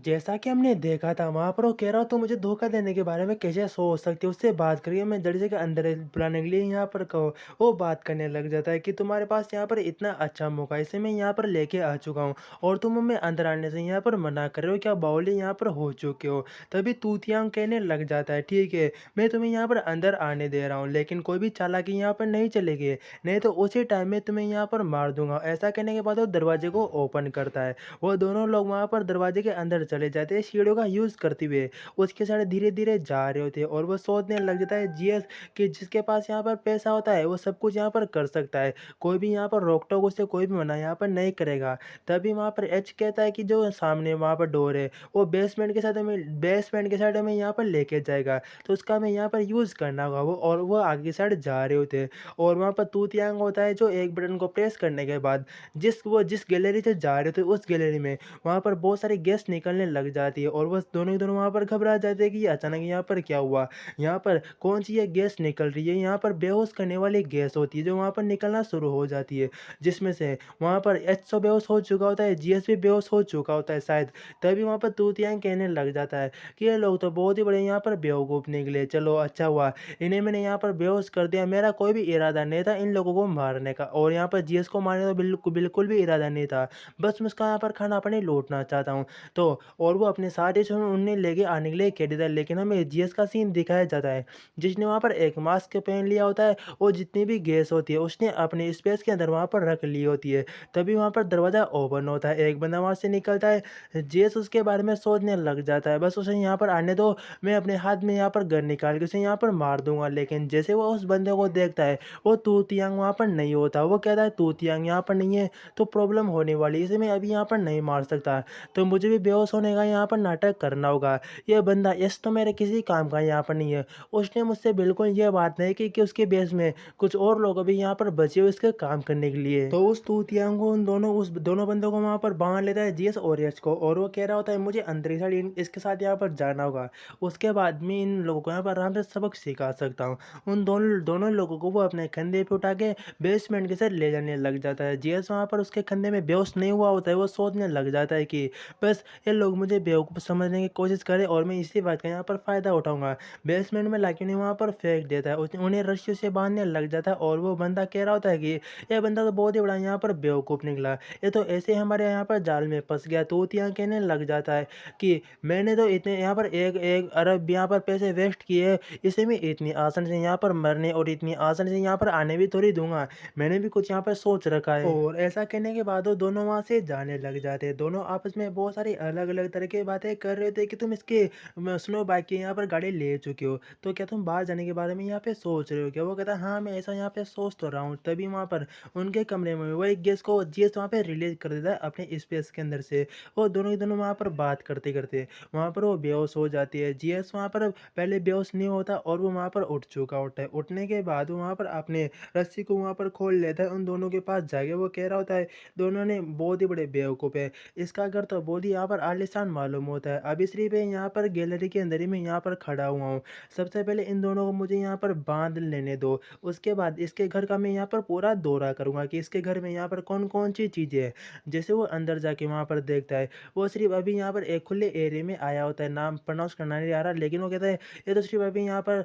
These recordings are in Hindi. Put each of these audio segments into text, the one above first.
जैसा कि हमने देखा था वहाँ पर वो कह रहा तो मुझे धोखा देने के बारे में कैसे सोच सकती है, उससे बात करिए मैं दरवाजे के अंदर बुलाने के लिए यहाँ पर कहो। वो बात करने लग जाता है कि तुम्हारे पास यहाँ पर इतना अच्छा मौका है, इसे मैं यहाँ पर लेके आ चुका हूँ और तुम हमें अंदर आने से यहाँ पर मना कर रहे हो, क्या बावली यहाँ पर हो चुके हो। तभी तूतियांग कहने लग जाता है ठीक है, मैं तुम्हें यहाँ पर अंदर आने दे रहा हूँ, लेकिन कोई भी चालाकी यहाँ पर नहीं चलेगी, नहीं तो उसी टाइम में तुम्हें यहाँ पर मार दूंगा। ऐसा कहने के बाद वो दरवाजे को ओपन करता है। वो दोनों लोग वहाँ पर दरवाजे के अंदर चले जाते हैं सीढ़ियों का यूज़ करते हुए। उसके साथ धीरे-धीरे जा रहे होते हैं और वो सोचने लग जाता है जीएस कि जिसके पास यहाँ पर पैसा होता है वो सब कुछ यहाँ पर कर सकता है। कोई भी यहाँ पर रोक-टोक उसे कोई भी मना यहाँ पर नहीं करेगा। तभी वहाँ पर एच कहता है कि जो सामने वहाँ पर डोर है वो बेसमेंट के साइड हमें यहाँ पर लेके जाएगा। तो उसका हमें यहाँ पर यूज़ करना होगा वो आगे की साइड जा रहे होते हैं और वहाँ पर तूतियांग होता है जो एक बटन को प्रेस करने के बाद जिस गैलरी से जा रहे थे उस गैलरी में वहाँ पर बहुत सारी गैस निकलने लग जाती है और बस दोनों ही दोनों वहाँ पर घबरा जाते हैं कि अचानक यहाँ पर क्या हुआ? यहाँ पर कौन-सी ये गैस निकल रही है? यहाँ पर बेहोश करने वाली गैस होती है जो वहाँ पर निकलना शुरू हो जाती है। जिसमें से वहाँ पर एच तो बेहोश हो चुका होता है, जीएस भी बेहोश हो चुका होता है शायद। तभी वहाँ पर तूतियांग कहने लग जाता है कि ये लोग तो बहुत ही बड़े यहाँ पर बेवकूफ़ निकले। चलो अच्छा हुआ इन्हें मैंने यहाँ पर बेहोश कर दिया। मेरा कोई भी इरादा नहीं था इन लोगों को मारने का और यहाँ पर जीएस को मारने का बिल्कुल भी इरादा नहीं था। बस मैं उसका यहाँ पर खाना-पानी लूटना चाहता हूँ। तो और वो अपने साथी से उन्हें लेके आने के लिए कह देता है, लेकिन हमें जीएस का सीन दिखाया जाता है, जिसने वहाँ पर एक मास्क पहन लिया होता है और जितनी भी गैस होती है उसने अपने स्पेस के अंदर वहाँ पर रख ली होती है। तभी वहाँ पर दरवाज़ा ओपन होता है, एक बंदा वहाँ से निकलता है, जीएस उसके बारे में सोचने लग जाता है, बस उसे यहाँ पर आने दो, मैं अपने हाथ में यहाँ पर गन निकाल के उसे यहाँ पर मार दूँगा। लेकिन जैसे वो उस बंदे को देखता है, वो तूतियांग वहाँ पर नहीं होता, वो कहता है तूतियांग यहाँ पर नहीं है तो प्रॉब्लम होने वाली है, इसे मैं अभी यहाँ पर नहीं मार सकता, तो मुझे भी बेहोश होने का यहाँ पर नाटक करना होगा। ये बंदा यश तो मेरे किसी काम का यहाँ पर नहीं है। उसने मुझसे बिल्कुल ये बात नहीं की कि उसके बेस में कुछ और लोग अभी यहाँ पर बचे हुए इसके काम करने के लिए। तो उस तूतियांग को उस दोनों बंदों को वहाँ पर बाँध लेता है जीएस और यश को और वो कह रहा होता है मुझे अंदर ही साइड इसके साथ यहाँ पर जाना होगा। उसके बाद मैं इन लोगों को यहाँ पर आराम से सबक सिखा सकता हूँ। उन दोनों दोनों लोगों को वो अपने कंधे पे उठा के बेसमेंट की साइड ले जाने लग जाता है। जीएस वहाँ पर उसके कंधे में बेहोश नहीं हुआ होता है, वो सोचने लग जाता है कि बस ये लोग मुझे बेवकूफ़ समझने की कोशिश करें और मैं इसी बात का यहाँ पर फ़ायदा उठाऊँगा। बेसमेंट में लाके उन्हें वहाँ पर फेंक देता है, उन्हें रस्सियों से बाँधने लग जाता है और वो बंदा कह रहा होता है कि ये बंदा तो बहुत ही बड़ा यहाँ पर बेवकूफ़ निकला। ये तो ऐसे ही हमारे यहाँ पर जाल में फँस गया। तूतियाँ कहने लग जाता है कि मैंने तो इतने यहाँ पर 1 अरब यहाँ पर पैसे वेस्ट किए, इसे मैं इतनी आसान से यहाँ पर मरने और इतनी आसान से यहाँ पर आने भी थोड़ी दूँगा। मैंने भी कुछ यहाँ पर सोच रखा है। और ऐसा कहने के बाद वो दोनों वहाँ से जाने लग जाते हैं। दोनों आपस में बहुत सारी अलग-अलग तरह की बातें कर रहे थे कि तुम इसके स्नो बाइक की यहाँ पर गाड़ी ले चुके हो, तो क्या तुम बाहर जाने के बारे में यहाँ पे सोच रहे हो क्या? वो कहता है हाँ, मैं ऐसा यहाँ पे सोच तो रहा हूँ। तभी वहाँ पर उनके कमरे में वो एक गैस वहाँ पे रिलीज़ कर देता है अपने स्पेस के अंदर से। वो दोनों ही दोनों वहाँ पर बात करते-करते वहाँ पर वो बेहोश हो जाती है। जीएस वहाँ पर पहले बेहोश नहीं होता और वो वहाँ पर उठ चुका होता है। उठने के बाद वो वहाँ पर अपने रस्सी को वहाँ पर खोल लेता है, उन दोनों के पास जाके वो कह रहा होता है, दोनों ने बहुत ही बड़े बेवकूफ़ है। इसका घर तो बहुत ही यहाँ पर आलीशान मालूम होता है। अभी सिर्फ़ ये यहाँ पर गैलरी के अंदर ही मैं यहाँ पर खड़ा हुआ हूँ। सबसे पहले इन दोनों को मुझे यहाँ पर बाँध लेने दो। उसके बाद इसके घर का मैं यहाँ पर पूरा दौरा करूँगा कि इसके घर में यहाँ पर कौन-कौन सी चीज़ें हैं। जैसे वो अंदर जाके वहाँ पर देखता है, वो सिर्फ़ अभी यहाँ पर एक खुले एरिया में आया होता है, नाम प्रोनाउंस करना नहीं आ रहा, लेकिन वो कहता है ये तो सिर्फ़ अभी यहाँ पर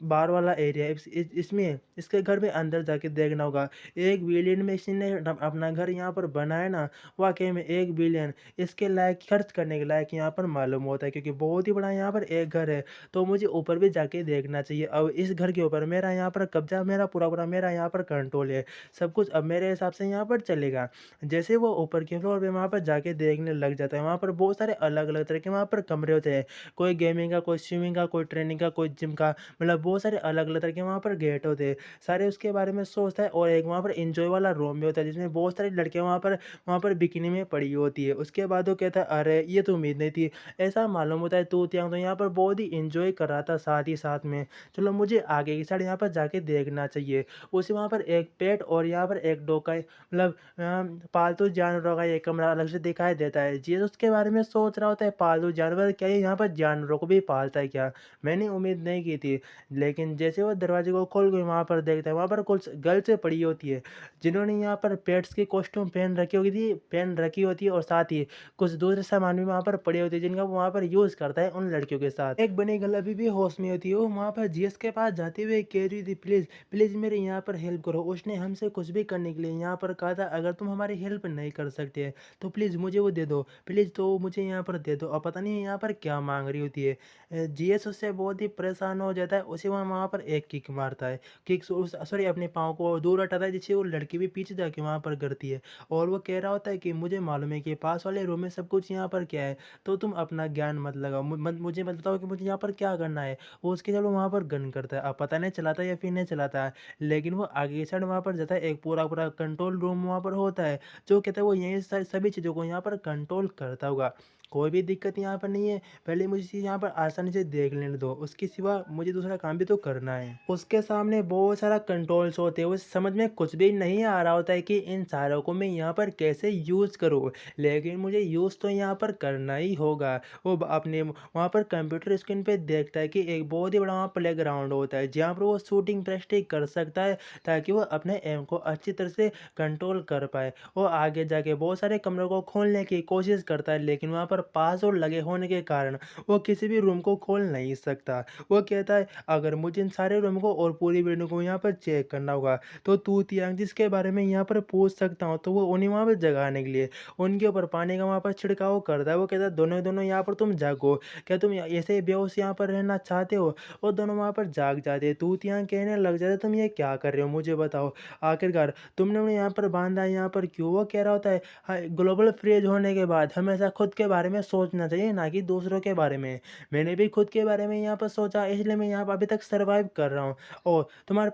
बाहर वाला एरिया है। इसमें इसके घर में अंदर जाके देखना होगा। 1 बिलियन में इसने अपना घर यहाँ पर बनाया ना, वाक़ई में 1 बिलियन इसके लायक खर्च करने के लायक यहाँ पर मालूम होता है, क्योंकि बहुत ही बड़ा यहाँ पर एक घर है, तो मुझे ऊपर भी जाके देखना चाहिए। अब इस घर के ऊपर मेरा यहाँ पर कब्ज़ा, मेरा पूरा-पूरा मेरा यहाँ पर कंट्रोल है। सब कुछ अब मेरे हिसाब से यहाँ पर चलेगा। जैसे वो ऊपर के फ्लोर पे वहाँ पर जाके देखने लग जाता है, वहाँ पर बहुत सारे अलग-अलग तरह के वहाँ पर कमरे होते हैं। कोई गेमिंग का, कोई स्विमिंग का, कोई ट्रेनिंग का, कोई जिम का, मतलब बहुत सारे अलग-अलग तरह के वहाँ पर गेट होते हैं। सारे उसके बारे में सोचता है और एक वहाँ पर एन्जॉय वाला रूम भी होता है, जिसमें बहुत सारी लड़कियाँ वहाँ पर बिकिनी में पड़ी होती है। उसके बाद वो कहता है, अरे! ये तो उम्मीद नहीं थी। ऐसा मालूम होता है तूतियांग तो यहाँ पर बहुत ही एन्जॉय कर रहा था साथ ही साथ में। चलो मुझे आगे की साइड यहाँ पर जाके देखना चाहिए। उसे वहाँ पर एक पेट और यहाँ पर एक डॉग का मतलब पालतू जानवरों का एक कमरा अलग से दिखाई देता है। जीसस उसके बारे में सोच रहा होता है, पालतू जानवर क्या ये यहाँ पर जानवरों को भी पालता है क्या? मैंने उम्मीद नहीं की थी। लेकिन जैसे वो दरवाजे को खोल के वहाँ पर देखता है, वहाँ पर कुछ गर्ल्स पड़ी होती है, जिन्होंने यहाँ पर पेट्स की कॉस्ट्यूम पहन रखी होती है और साथ ही कुछ दूसरे सामान सामान भी वहाँ पर पड़े होते हैं जिनका वो वहाँ पर यूज़ करता है उन लड़कियों के साथ। एक बनी गर्ल अभी भी होश में होती है, वो वहाँ पर जीएस के पास जाते हुए कह रही थी, प्लीज़ प्लीज़ मेरे यहाँ पर हेल्प करो। उसने हमसे कुछ भी करने के लिए यहाँ पर कहा था, अगर तुम हमारी हेल्प नहीं कर सकते तो प्लीज़ मुझे वो दे दो, प्लीज़ तो मुझे यहाँ पर दे दो। और पता नहीं यहाँ पर क्या माँग रही होती है। जीएस उससे बहुत ही परेशान हो जाता है, उसे वहाँ पर एक किक मारता है। किक सॉरी अपने पाँव को दूर हटाता है, जिससे वो लड़की भी पीछे जाके वहाँ पर गिरती है। और वो कह रहा होता है कि मुझे मालूम है कि पास वाले रूम में सब कुछ यहाँ पर क्या है, तो तुम अपना ज्ञान मत लगाओ। मुझे मत बताओ कि मुझे यहाँ पर क्या करना है। वो उसके चलो वहाँ पर गन करता है। अब पता नहीं चलाता है या फिर नहीं चलाता है, लेकिन वो आगे की साइड वहाँ पर जाता है, एक पूरा-पूरा कंट्रोल रूम वहाँ पर होता है, जो कहता है वो यहीं से सभी चीज़ों को यहाँ पर कंट्रोल करता होगा। कोई भी दिक्कत यहाँ पर नहीं है, पहले मुझे चीज़ यहाँ पर आसानी से देख लेने दो, उसके सिवा मुझे दूसरा काम भी तो करना है। उसके सामने बहुत सारा कंट्रोल्स होते हैं, उसे समझ में कुछ भी नहीं आ रहा होता है कि इन सारों को मैं यहाँ पर कैसे यूज़ करूँ, लेकिन मुझे यूज़ तो यहाँ पर करना ही होगा। वो अपने वहाँ पर कंप्यूटर स्क्रीन पे देखता है कि एक बहुत ही बड़ा वहाँ प्लेग्राउंड होता है, जहाँ पर वो शूटिंग प्रैक्टिस कर सकता है, ताकि वो अपने एम को अच्छी तरह से कंट्रोल कर पाए। वो आगे जाके बहुत सारे कमरों को खोलने की कोशिश करता है, लेकिन वहाँ पर पासवर्ड लगे होने के कारण वो किसी भी रूम को खोल नहीं सकता। वो कहता है, अगर मुझे इन सारे रूम को और पूरी बिल्डिंग को यहाँ पर चेक करना होगा, तो तू तियांग जिसके बारे में यहाँ पर पूछ सकता हूँ, तो वो उन्हें वहाँ पर जगाने के लिए उनके ऊपर पानी का वहाँ पर छिड़काव करता है। वो कहता है, दोनों दोनों यहाँ पर तुम जागो, क्या तुम ऐसे बेहोश यहाँ पर रहना चाहते हो? और दोनों वहाँ पर जाग जाते हैं। तू तियांग कहने लग जाता है, तुम ये क्या कर रहे हो मुझे बताओ, आखिरकार तुमने उन्हें यहाँ पर बांधा है, यहाँ पर क्यों? वो कह रहा होता है, हाँ, ग्लोबल फ्रीज होने के बाद हमेशा खुद के बारे में सोचना चाहिए, ना कि दूसरों के बारे में। मैंने भी खुद के बारे में यहाँ पर सोचा, इसलिए मैं यहाँ पर अभी तक सर्वाइव कर रहा हूँ। और तुम्हारे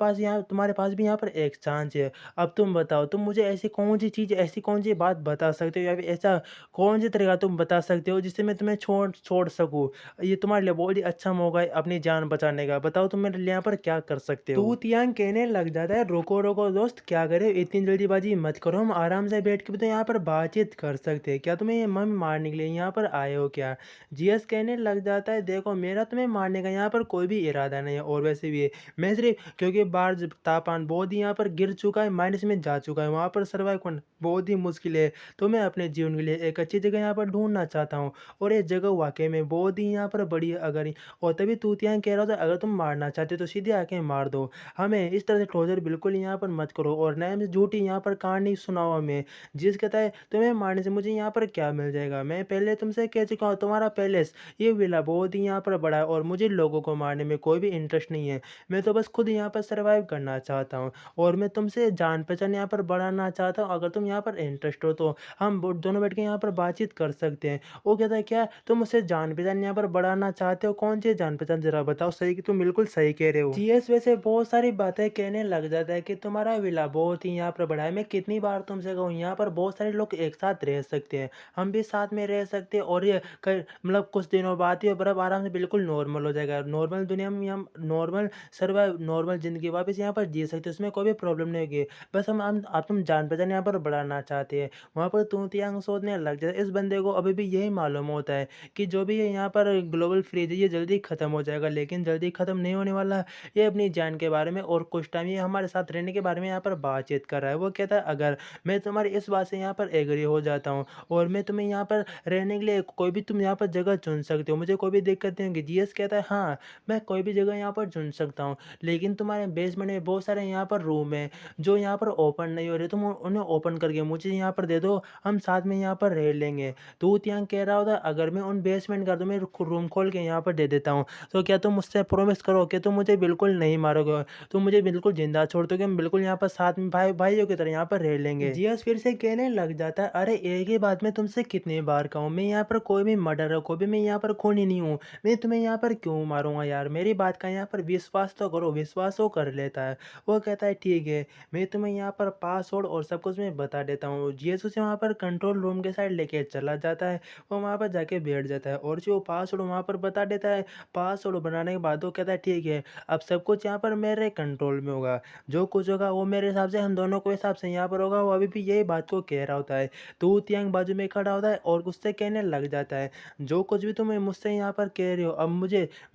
पास भी यहाँ पर एक चांस है। अब तुम बताओ, तुम मुझे ऐसी कौन सी चीज़, ऐसी कौन सी बात बता सकते हो, या फिर ऐसा कौन सी तरीका तुम बता सकते हो जिससे मैं तुम्हें छोड़ छोड़ सकूँ? ये तुम्हारे लिए बहुत ही अच्छा मौका है अपनी जान बचाने का। बताओ तुम मेरे लिए यहाँ पर क्या कर सकते हो? तू तियांग कहने लग जाता है, रुको रुको दोस्त, क्या करे, इतनी जल्दीबाजी मत करो, हम आराम से बैठ के भी तो यहाँ पर बातचीत कर सकते हैं। क्या तुम्हें ये मन मारने के लिए यहाँ पर आए हो क्या? जीएस कहने लग जाता है, देखो मेरा तुम्हें मारने का यहाँ पर कोई भी इरादा नहीं है, और वैसे भी मैं सिर्फ क्योंकि बाहर तापमान बहुत ही यहाँ पर गिर चुका है, माइनस में जा चुका है, वहाँ पर सर्वाइव करना बहुत ही मुश्किल है। तो मैं अपने जीवन के लिए एक अच्छी जगह यहाँ पर ढूंढना चाहता हूँ, और ये जगह वाकई में बहुत ही यहाँ पर बड़ी है। अगर और तभी तूतियाँ कह रहा था, अगर तुम मारना चाहते हो तो सीधे आके मार दो, हमें इस तरह से टॉर्चर बिल्कुल यहाँ पर मत करो, और ना ही झूठी यहाँ पर कहानी सुनाओ हमें। जिस कहता है, तुम्हें मारने से मुझे यहाँ पर क्या मिल जाएगा? मैं पहले तुमसे कह चुका हूँ, तुम्हारा पैलेस, ये विला बहुत ही यहाँ पर बड़ा है, और मुझे लोगों को मारने में कोई भी इंटरेस्ट नहीं है। मैं तो बस खुद यहाँ पर सर्वाइव करना चाहता हूँ, और मैं तुमसे जान पहचान यहाँ पर बढ़ाना चाहता हूँ। अगर तुम यहाँ पर इंटरेस्ट हो तो हम दोनों बैठ के यहाँ पर बातचीत कर सकते हैं। वो कहता है, क्या तुम मुझसे जान पहचान यहाँ पर बढ़ाना चाहते हो? कौन सी जान पहचान, जरा बताओ। सही कि तुम बिल्कुल सही कह रहे हो। जीएस वैसे बहुत सारी बातें कहने लग जाता है कि तुम्हारा विला बहुत ही यहाँ पर बड़ा है। मैं कितनी बार तुमसे कहूँ, यहाँ पर बहुत सारे लोग एक साथ रह सकते हैं, हम भी साथ में रह सकते हैं, और ये मतलब कुछ दिनों बाद ये बर्फ आराम से बिल्कुल नॉर्मल हो जाएगा। नॉर्मल दुनिया में हम नॉर्मल ज़िंदगी वापस यहाँ पर जी सकते हैं, उसमें कोई भी प्रॉब्लम नहीं होगी। बस हम आप तुम जान पहचान यहाँ पर बढ़ाना चाहते हैं। वहाँ पर तूतियांग सोचने लग जाता है, इस बंदे को अभी भी यही मालूम होता है कि जो भी ये यहाँ पर ग्लोबल फ्रीज है, ये जल्दी ख़त्म हो जाएगा, लेकिन जल्दी ख़त्म नहीं होने वाला। ये अपनी जान के बारे में और कुछ टाइम ये हमारे साथ रहने के बारे में यहाँ पर बातचीत कर रहा है। वो कहता है, अगर मैं तुम्हारी इस बात से यहाँ पर एग्री हो जाता हूँ, और मैं तुम्हें यहाँ पर रहने के लिए कोई भी तुम यहाँ पर जगह चुन सकते हो, मुझे कोई भी दिक्कत नहीं होगी। जीएस कहता है, हाँ, मैं कोई भी जगह यहाँ पर चुन सकता हूँ, लेकिन तुम्हारे बेसमेंट में बहुत सारे यहाँ पर रूम है जो यहाँ पर ओपन नहीं हो रहे, तुम उन्हें ओपन करके मुझे यहाँ पर दे दो, हम साथ में यहाँ पर रह लेंगे। तो यहाँ कह रहा होता, अगर मैं उन बेसमेंट कर दूँ, मैं रूम खोल के यहाँ पर दे देता हूँ, तो क्या तुम मुझसे प्रॉमिस करो कि तुम मुझे बिल्कुल नहीं मारोगे, तुम मुझे बिल्कुल जिंदा छोड़ दोगे, हम बिल्कुल यहाँ पर साथ में भाइयों की तरह यहाँ पर रह लेंगे। जियस फिर से कहने लग जाता है, अरे एक ही बात मैं तुमसे कितनी बार कहूँ, मैं यहाँ पर कोई भी मर्डर कोई भी मैं यहाँ पर खूनी नहीं हूँ, मैं तुम्हें यहाँ पर क्यों मारूंगा यार, मेरी बात का यहाँ पर विश्वास तो करो। विश्वास वो कर लेता है, वो कहता है, ठीक है, मैं तुम्हें यहाँ पर पासवर्ड और सब कुछ मैं बता देता हूँ। जीएस उसे वहाँ पर कंट्रोल रूम के साइड लेके चला जाता है, वो वहाँ पर जाके बैठ जाता है, और जो पासवर्ड वहाँ पर बता देता है। पासवर्ड बनाने के बाद वो कहता है, ठीक है, अब सब कुछ यहाँ पर मेरे कंट्रोल में होगा, जो कुछ होगा वो मेरे हिसाब से हम दोनों के हिसाब से यहाँ पर होगा। वो अभी भी यही बात को कह रहा होता है। तो तियांग बाजू में खड़ा होता है और उससे कहने कहने लग जाता है, जो कुछ भी तुम मुझसे यहाँ पर कह रहे हो, अब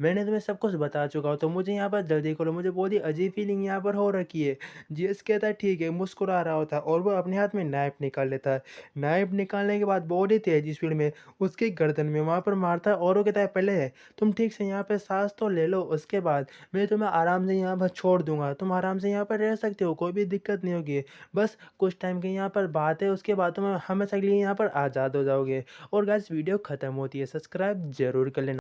मैंने तुम्हें सब कुछ बता चुका हूँ, तो मुझे यहाँ पर जल्दी करो, मुझे बहुत ही अजीब फीलिंग यहाँ पर हो रखी है। जीएस कहता है ठीक है, मुस्कुरा रहा होता है और वो अपने हाथ में नाइफ निकाल लेता है। नाइफ निकालने के बाद बहुत ही तेज़ी स्पीड में उसकी गर्दन में वहाँ पर मारता है और वो कहता है पहले तुम ठीक से यहाँ पे साँस तो ले लो, उसके बाद मैं तुम्हें आराम से यहाँ पर छोड़ दूँगा। तुम आराम से यहाँ पर रह सकते हो, कोई भी दिक्कत नहीं होगी। बस कुछ टाइम की यहाँ पर बात है, उसके बाद तुम हमेशा के लिए यहाँ पर आज़ाद हो जाओगे। और गाइस वीडियो खत्म होती है, सब्सक्राइब ज़रूर कर लेना।